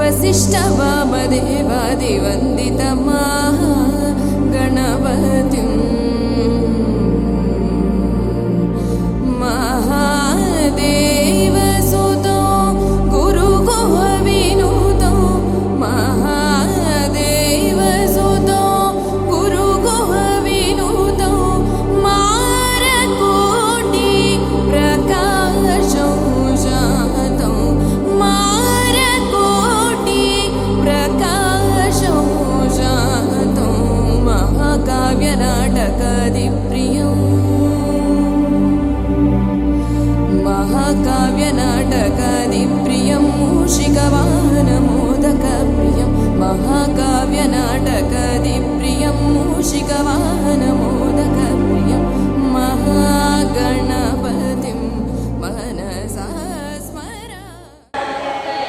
वसिष्ठवामदेवादिवन्दितमहागणपतिं महादेवसुतो गुरुगुहविनुतो महादेवसुतो गुरुगुहविनुतो मारकोटि प्रकाशं जातं मारकोटि प्रकाशं जातं महाकाव्यनाटकादिप्रियम् महाकाव्यनाटकादिप्रियं मूषिकवाहनमोदकप्रियं महाकाव्यनाटकादिप्रियं मूषिकवाहनमोदकप्रियं महागणपतिं मनसा स्मरामि।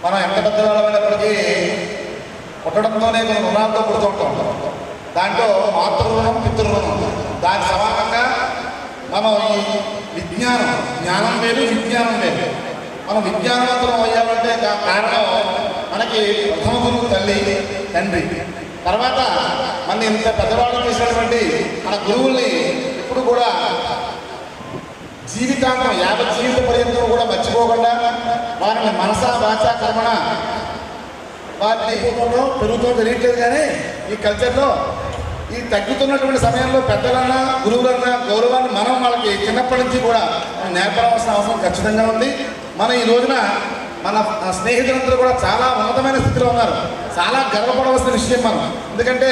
మనం ఎంత పెద్దవాళ్ళమైనప్పటికీ పుట్టడంతోనే కొన్ని రుణాలతో పుడుతూ ఉంటాం. దాంట్లో మాతృరుణం పితృరుణం. దాని సమానంగా మనం ఈ జ్ఞానం వేరు విజ్ఞానం వేరు. మనం విజ్ఞానవంతులం అయ్యామంటే కారణం మనకి ప్రథమ గురువు తల్లి తండ్రి. తర్వాత మన ఇంత పెద్దవాళ్ళు చేసినటువంటి మన గురువుల్ని ఎప్పుడు కూడా జీవితాంతం జీవిత పర్యంతం కూడా మర్చిపోకుండా వారిని మనసా వాచా కర్మణ వారిని పెరుగుతూ తెలియట్లేదు. కానీ ఈ కల్చర్లో ఈ తగ్గుతున్నటువంటి సమయంలో పెద్దలన్నా గురువులన్నా గౌరవాన్ని మనం వాళ్ళకి చిన్నప్పటి నుంచి కూడా నేర్పవలసిన అవసరం ఖచ్చితంగా ఉంది. మన ఈ రోజున మన స్నేహితులందరూ కూడా చాలా ఉన్నతమైన స్థితిలో ఉన్నారు. చాలా గర్వపడవలసిన విషయం మనం. ఎందుకంటే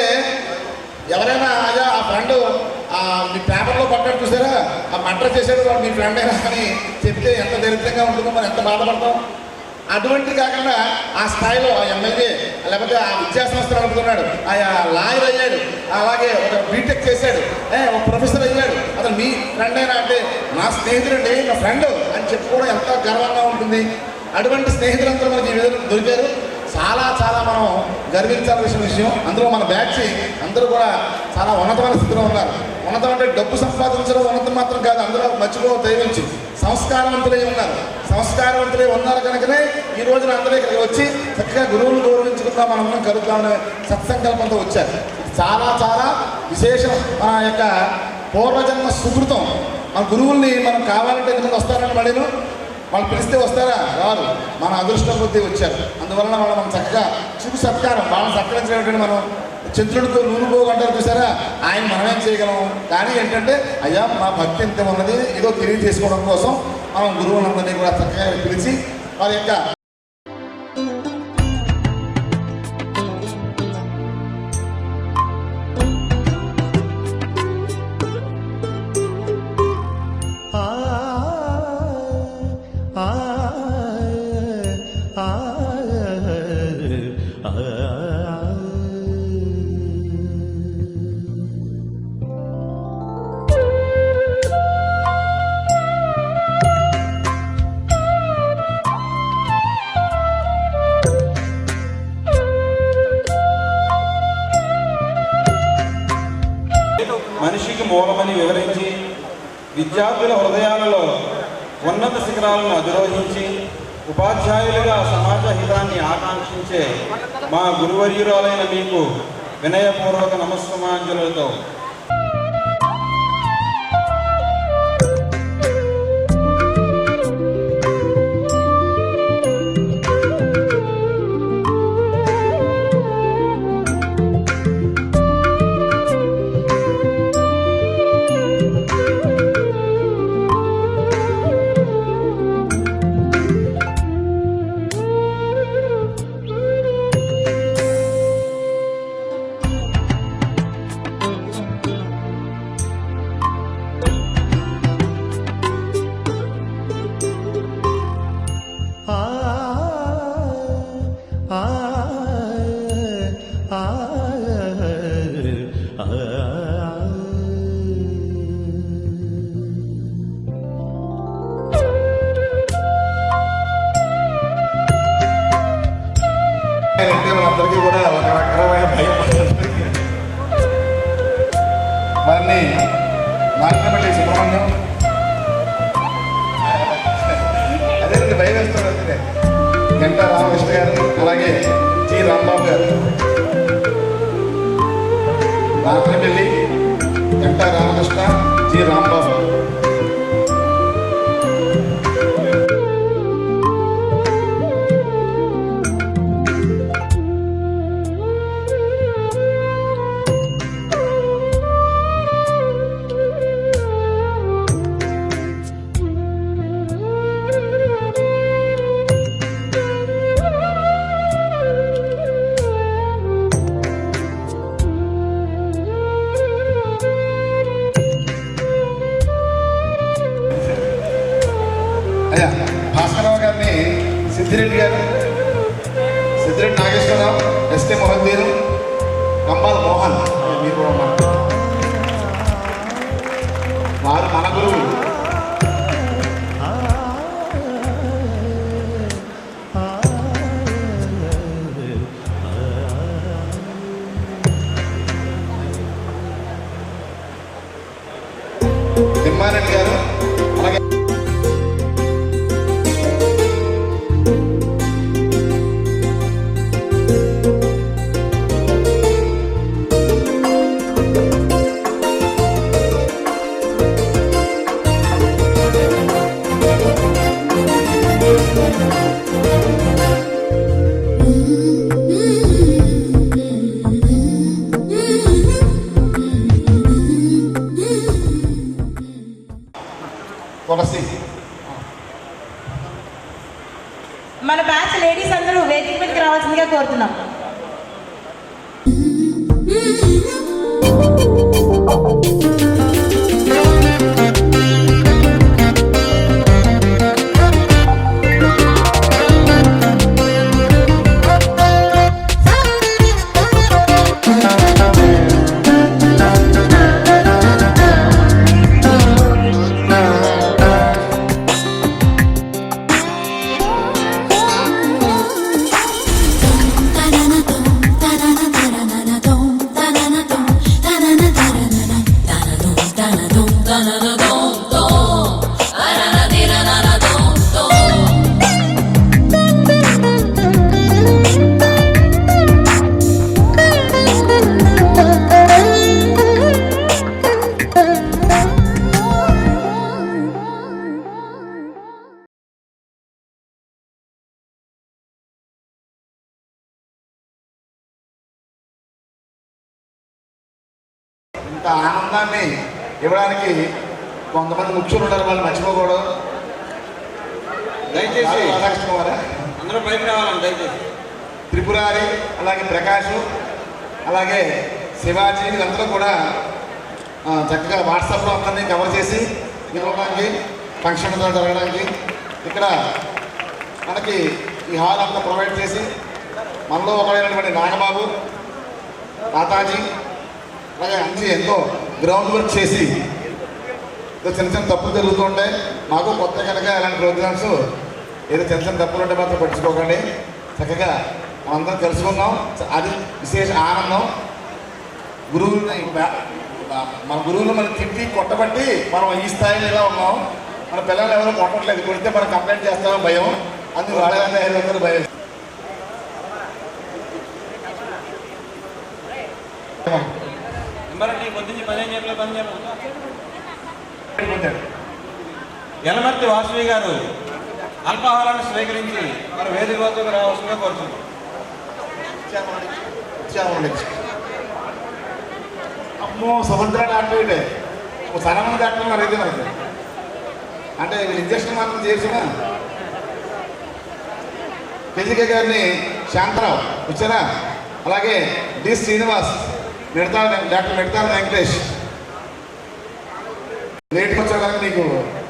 ఎవరైనా అయ్యా ఆ ఫ్రెండ్ మీ పేపర్లో పట్టాడు చూసారా, ఆ మర్డర్ చేసేది వాడు మీ ఫ్రెండ్ అయినా అని చెప్తే ఎంత దరిద్రంగా ఉంటుందో మనం ఎంత బాధపడతాం. అటువంటిది కాకుండా ఆ స్థాయిలో ఆ ఎమ్మెల్యే లేకపోతే ఆ విద్యా సంస్థ నడుపుతున్నాడు, ఆ లాయర్ అయ్యాడు, అలాగే ఒక బీటెక్ చేశాడు, ఒక ప్రొఫెసర్ అయ్యాడు. అతను మీ ఫ్రెండ్ అయినా అంటే నా స్నేహితుడండి, నా ఫ్రెండ్ అని చెప్పుకోవడం ఎంత గర్వంగా ఉంటుంది. అటువంటి స్నేహితులందరూ మనకి ఈ విధంగా దొరికారు. చాలా చాలా మనం గర్వించాల్సిన విషయం. అందులో మన బ్యాచ్ అందరూ కూడా చాలా ఉన్నతమైన స్థితిలో ఉన్నారు. ఉన్నతం అంటే డబ్బు సంపాదించడం ఉన్నతం మాత్రం కాదు, అందులో మర్చిపో దయవించి సంస్కారవంతులై ఉన్నారు. సంస్కారవంతులై ఉన్నారు కనుకనే ఈ రోజున అందరూ ఇక్కడికి వచ్చి చక్కగా గురువులు గౌరవించుకుందాం, మనం కలుద్దామనే సత్సంకల్పంతో వచ్చారు. చాలా చాలా విశేషం. మన యొక్క పూర్వజన్మ సుకృతం. మన గురువుల్ని మనం కావాలంటే ఇంతమంది వస్తారని మళ్ళీ వాళ్ళు పిలిస్తే వస్తారా? రారు. మన అదృష్టం కొద్దీ వచ్చారు. అందువలన వాళ్ళు మనం చక్కగా చూపు సత్కారం వాళ్ళని సత్కరించినటువంటి మనం చంద్రుడితో నూనె పోగంటారు చూసారా, ఆయన మనమేం చేయగలం. కానీ ఏంటంటే అయ్యా మా భక్తి ఎంత ఉన్నది ఏదో తెలియజేసుకోవడం కోసం మనం గురువులందరినీ కూడా చక్కగా పిలిచి వారి యొక్క మనిషికి మూలమని వివరించి విద్యార్థుల హృదయాలలో ఉన్నత శిఖరాలను అధిరోహించి ఉపాధ్యాయులుగా సమాజ హితాన్ని ఆకాంక్షించే మా గురువర్యురాలైన మీకు వినయపూర్వక నమస్కారాంజలులతో అందరికీ కూడా ఒక రకమైన భయం. వారిని మార్గంపల్లి సుబ్రహ్మణ్యం అదే భయం వేస్తారు. అదే గంటా రామకృష్ణ గారు, అలాగే జి రాంబాబు గారు, మార్గంపల్లి గంటా రామకృష్ణ, జి రాంబాబు. అయ్యా భాస్కరరావు గారిని, సిద్ధిరెడ్డి గారు, సిద్ధిరెడ్డి నాగేశ్వరరావు, ఎస్కే మొహద్దీరు, కంబాల మోహన్, మీరు కూడా వారు మన గురువు. తిమ్మారెడ్డి గారు, అలాగే తులసి. మన బ్యాచ్ లేడీస్ అందరూ వేదిక మీదకి రావాల్సిందిగా కోరుతున్నాం. ఆనందాన్ని ఇవ్వడానికి కొంతమంది ముఖ్యులు ఉన్నారు, వాళ్ళు మర్చిపోకూడదు. దయచేసి రాధాకృష్ణ వారు, అందరూ బయట రావాలండి దయచేసి. త్రిపురారి, అలాగే ప్రకాష్, అలాగే శివాజీ, వీళ్ళందరూ కూడా చక్కగా వాట్సాప్లో అందరినీ కవర్ చేసి ఇవ్వడానికి, ఫంక్షన్ జరగడానికి ఇక్కడ మనకి ఈ హాల్ అంతా ప్రొవైడ్ చేసి, మనలో ఒకరైనటువంటి నాగబాబు, తాతాజీ, అలాగే అంచి ఎంతో గ్రౌండ్ వర్క్ చేసి చిన్న చిన్న తప్పులు జరుగుతుంటాయి. మాకు కొత్త కనుక ఇలాంటి ప్రోగ్రామ్స్ ఏదో చిన్న చిన్న తప్పులు ఉంటే మాత్రం పట్టించుకోకండి. చక్కగా మనందరం కలుసుకుందాం, అది విశేష ఆనందం. గురువుని మన గురువులు మనం తిట్టి కొట్టబట్టి మనం ఈ స్థాయిలో ఇలా ఉన్నాం. మన పిల్లలు ఎవరో కొట్టట్లేదు, కొడితే మనం కంప్లైంట్ చేస్తామో భయం, అందుకు వాళ్ళంతా 500 భయం. యలమర్తి వాసవి గారు అల్పాహారాన్ని స్వీకరించి మరి వేదిక వద్దకు రావాల్సిందిగా కోరుతున్నాం. అమ్మో సుభద్ర డాక్టర్ చాలా మంది డాక్టర్ మరి అయితే మనకి అంటే వీళ్ళు ఇంజక్షన్ మాత్రం చేసిన కేజీకే గారిని శాంతరావు వచ్చారా, అలాగే డి శ్రీనివాస్, డాక్టర్ మిడతాల వెంకటేష్. లేట్కి వచ్చే కనుక నీకు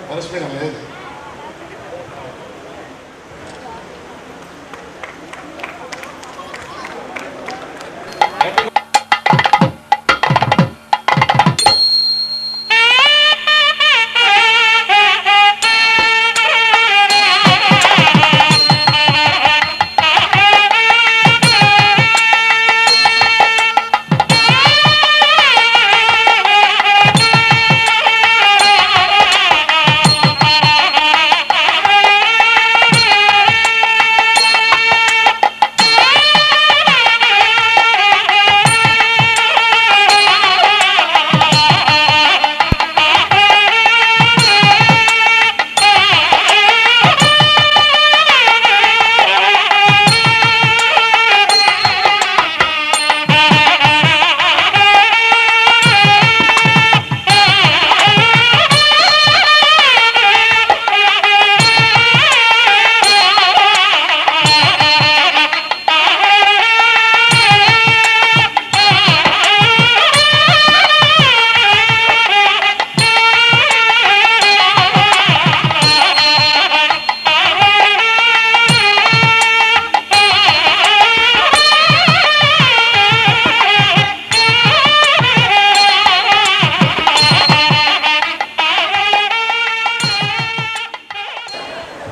పరిస్థితి లేదు.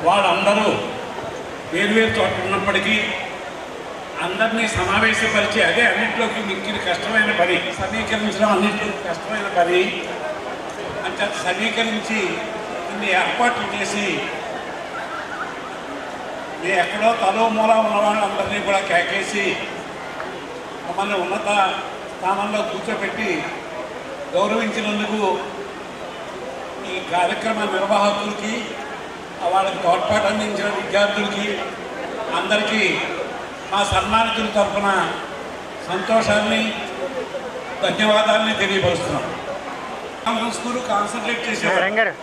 వాళ్ళందరూ వేరువేరు చోట్ల ఉన్నప్పటికీ అందరినీ సమావేశపరిచి అదే అన్నింటిలోకి మిక్కిలి కష్టమైన పని, సమీకరించడం అన్నింటిలో కష్టమైన పని అంటే సమీకరించి ఇన్ని ఏర్పాట్లు చేసి మీ ఎక్కడో తలో మూల ఉన్న వాళ్ళందరినీ కూడా కేకేసి మమ్మల్ని ఉన్నత స్థానంలో కూర్చోబెట్టి గౌరవించినందుకు ఈ కార్యక్రమ నిర్వాహకులకి, వాళ్ళకి తోడ్పాటు అందించిన విద్యార్థులకి అందరికీ మా సన్మానితుల తరఫున సంతోషాన్ని, ధన్యవాదాలని తెలియపరుస్తున్నాం. మన స్కూల్ కాన్సన్ట్రేట్ చేసేవారు.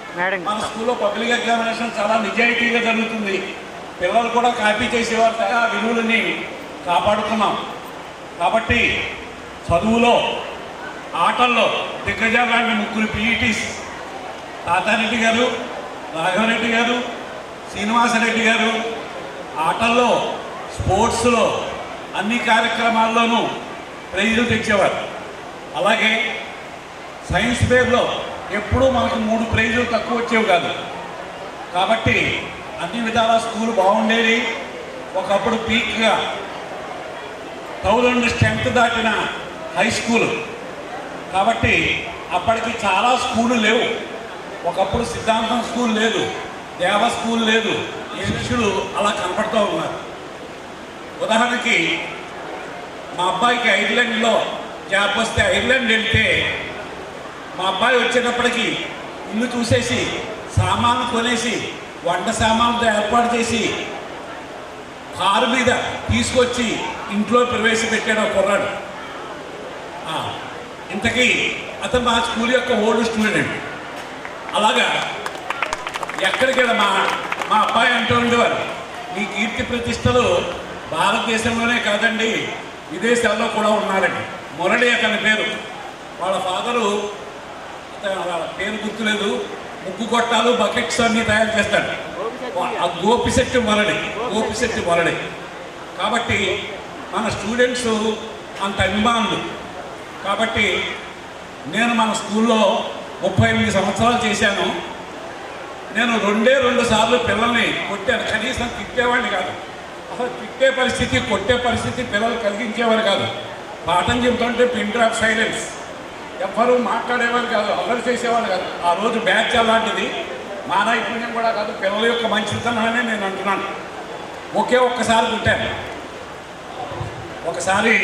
మన స్కూల్లో పబ్లిక్ ఎగ్జామినేషన్ చాలా నిజాయితీగా జరుగుతుంది. పిల్లలు కూడా కాపీ చేసేవారు. ఆ విలువలని కాపాడుకున్నాం. కాబట్టి చదువులో, ఆటల్లో దిగ్గజాలు లాంటి ముగ్గురు పీఈటీస్, తాతారెడ్డి గారు, రాఘవరెడ్డి గారు, శ్రీనివాసరెడ్డి గారు ఆటల్లో, స్పోర్ట్స్లో అన్ని కార్యక్రమాల్లోనూ ప్రైజులు తెచ్చేవారు. అలాగే సైన్స్ ఫేర్లో ఎప్పుడూ మనకు 3 ప్రైజులు తక్కువ వచ్చేవి కాదు. కాబట్టి అన్ని విధాల స్కూల్ బాగుండేది. ఒకప్పుడు పీక్గా 1000 స్ట్రెంత్ దాటిన హై స్కూల్. కాబట్టి అప్పటికి చాలా స్కూళ్ళు లేవు. ఒకప్పుడు సిద్ధాంతం స్కూల్ లేదు, దేవ స్కూల్ లేదు. ఈ శిష్యులు అలా కనపడుతూ ఉన్నారు. ఉదాహరణకి మా అబ్బాయికి ఐర్లాండ్లో జాబ్ వస్తే ఐర్లాండ్ వెళ్తే మా అబ్బాయి వచ్చేటప్పటికి ఇల్లు చూసేసి సామాను కొనేసి వంట సామాన్లతో ఏర్పాటు చేసి కారు మీద తీసుకొచ్చి ఇంట్లో ప్రవేశపెట్టాడు కుర్రాడు. ఇంతకీ అతను మా స్కూల్ యొక్క ఓల్డ్ స్టూడెంట్. అలాగా ఎక్కడికైనా మా అబ్బాయి అంటూ ఉండేవారు, ఈ కీర్తి ప్రతిష్టలు భారతదేశంలోనే కాదండి విదేశాల్లో కూడా ఉన్నారండి. మురళి అతని పేరు. వాళ్ళ ఫాదరు వాళ్ళ పేరు గుర్తులేదు, ముగ్గు గొట్టాలు బకెట్స్ అన్నీ తయారు చేస్తాడు. ఆ గోపిశెట్టి మురళి. కాబట్టి మన స్టూడెంట్స్ అంత అభిమానులు. కాబట్టి నేను మన స్కూల్లో 38 సంవత్సరాలు చేశాను. నేను 2 సార్లు పిల్లల్ని కొట్టాను. కనీసం తిట్టేవాడిని కాదు. అసలు తిట్టే పరిస్థితి, కొట్టే పరిస్థితి పిల్లలు కలిగించేవారు కాదు. పాఠం చెబుతుంటే పిన్ డ్రాప్ సైలెన్స్, ఎవ్వరూ మాట్లాడేవారు కాదు, అల్లరి చేసేవారు కాదు. ఆ రోజు బ్యాచ్ అలాంటిది. మా నైపుణ్యం కూడా కాదు, పిల్లల యొక్క మంచితనమనే నేను అంటున్నాను. ఒక్కసారి కొట్టాను. ఒకసారి